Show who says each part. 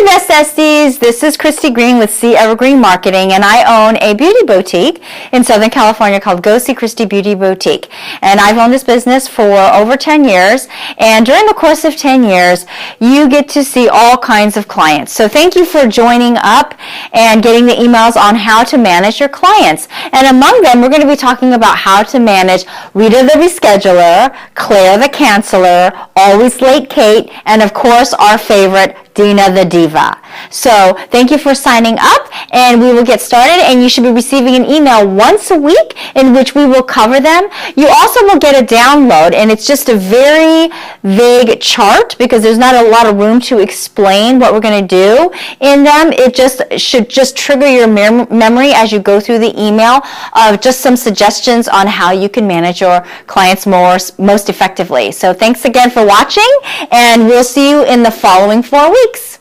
Speaker 1: Best Besties, this is Christy Green with C Evergreen Marketing, and I own a beauty boutique in Southern California called Go See Christy Beauty Boutique. And I've owned this business for over 10 years, and during the course of 10 years, you get to see all kinds of clients. So thank you for joining up and getting the emails on how to manage your clients. And among them, we're going to be talking about how to manage Rita the Rescheduler, Claire the Canceler, Always Late Kate, and of course our favorite, Dina the Diva. So thank you for signing up, and we will get started, and you should be receiving an email once a week in which we will cover them. You also will get a download, and it's just a very vague chart because there's not a lot of room to explain what we're going to do in them. It should just trigger your memory as you go through the email of just some suggestions on how you can manage your clients most effectively. So thanks again for watching, and we'll see you in the following 4 weeks.